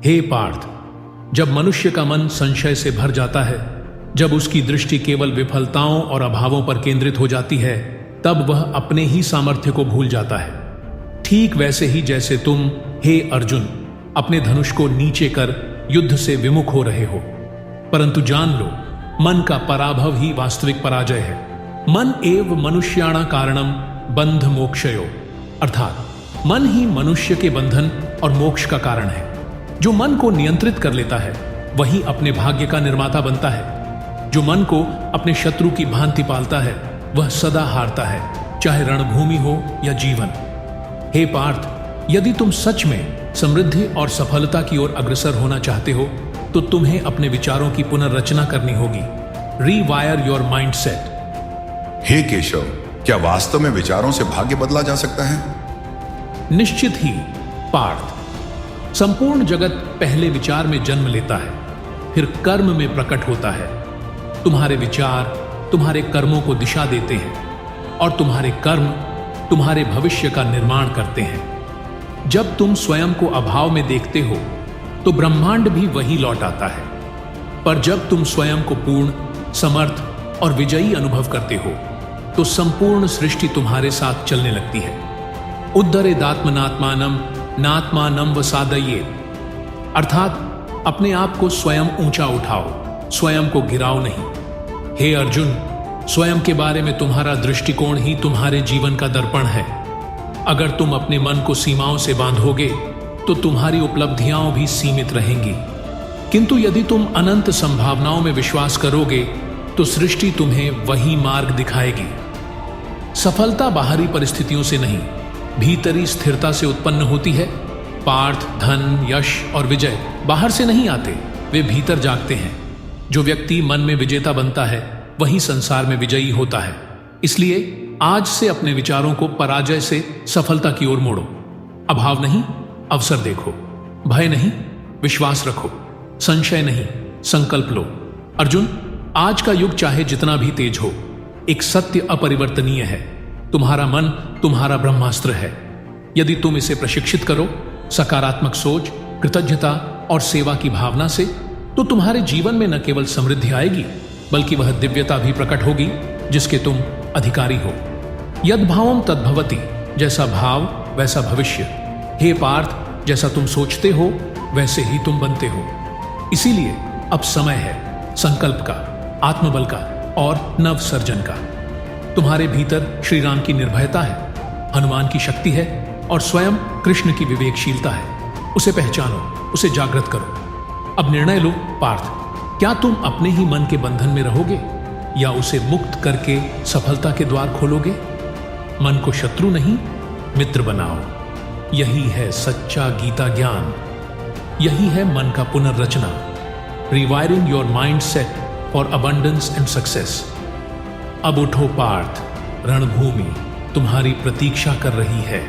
हे पार्थ, जब मनुष्य का मन संशय से भर जाता है, जब उसकी दृष्टि केवल विफलताओं और अभावों पर केंद्रित हो जाती है, तब वह अपने ही सामर्थ्य को भूल जाता है। ठीक वैसे ही जैसे तुम, हे अर्जुन, अपने धनुष को नीचे कर युद्ध से विमुख हो रहे हो। परंतु जान लो, मन का पराभव ही वास्तविक पराजय है। मन एव मनुष्याणा कारणम बंध मोक्षयो, अर्थात मन ही मनुष्य के बंधन और मोक्ष का कारण है। जो मन को नियंत्रित कर लेता है वही अपने भाग्य का निर्माता बनता है। जो मन को अपने शत्रु की भांति पालता है वह सदा हारता है, चाहे रणभूमि हो या जीवन। हे पार्थ, यदि तुम सच में समृद्धि और सफलता की ओर अग्रसर होना चाहते हो तो तुम्हें अपने विचारों की पुनर्रचना करनी होगी। Rewire your mind set. हे केशव, क्या वास्तव में विचारों से भाग्य बदला जा सकता है? निश्चित ही पार्थ। संपूर्ण जगत पहले विचार में जन्म लेता है, फिर कर्म में प्रकट होता है। तुम्हारे विचार तुम्हारे कर्मों को दिशा देते हैं और तुम्हारे कर्म तुम्हारे भविष्य का निर्माण करते हैं। जब तुम स्वयं को अभाव में देखते हो तो ब्रह्मांड भी वही लौट आता है, पर जब तुम स्वयं को पूर्ण, समर्थ और विजयी अनुभव करते हो तो संपूर्ण सृष्टि तुम्हारे साथ चलने लगती है। उद्धरेदात्मनात्मानम नात्मानम वसादये, अर्थात अपने आप को स्वयं ऊंचा उठाओ, स्वयं को गिराओ नहीं। हे अर्जुन, स्वयं के बारे में तुम्हारा दृष्टिकोण ही तुम्हारे जीवन का दर्पण है। अगर तुम अपने मन को सीमाओं से बांधोगे तो तुम्हारी उपलब्धियां भी सीमित रहेंगी, किंतु यदि तुम अनंत संभावनाओं में विश्वास करोगे तो सृष्टि तुम्हें वही मार्ग दिखाएगी। सफलता बाहरी परिस्थितियों से नहीं, भीतरी स्थिरता से उत्पन्न होती है। पार्थ, धन, यश और विजय बाहर से नहीं आते, वे भीतर जागते हैं। जो व्यक्ति मन में विजेता बनता है वही संसार में विजयी होता है। इसलिए आज से अपने विचारों को पराजय से सफलता की ओर मोड़ो। अभाव नहीं, अवसर देखो। भय नहीं, विश्वास रखो। संशय नहीं, संकल्प लो। अर्जुन, आज का युग चाहे जितना भी तेज हो, एक सत्य अपरिवर्तनीय है। तुम्हारा मन तुम्हारा ब्रह्मास्त्र है। यदि तुम इसे प्रशिक्षित करो सकारात्मक सोच, कृतज्ञता और सेवा की भावना से, तो तुम्हारे जीवन में न केवल समृद्धि आएगी बल्कि वह दिव्यता भी प्रकट होगी जिसके तुम अधिकारी हो। यद भावम तद्भवति, जैसा भाव वैसा भविष्य। हे पार्थ, जैसा तुम सोचते हो वैसे ही तुम बनते हो। इसीलिए अब समय है संकल्प का, आत्मबल का और नव सर्जन का। तुम्हारे भीतर श्री राम की निर्भयता है, हनुमान की शक्ति है और स्वयं कृष्ण की विवेकशीलता है। उसे पहचानो, उसे जागृत करो। अब निर्णय लो पार्थ, क्या तुम अपने ही मन के बंधन में रहोगे या उसे मुक्त करके सफलता के द्वार खोलोगे? मन को शत्रु नहीं, मित्र बनाओ। यही है सच्चा गीता ज्ञान। यही है मन का पुनर्रचना। Rewiring your mind set for abundance and success. अब उठो पार्थ, रणभूमि तुम्हारी प्रतीक्षा कर रही है।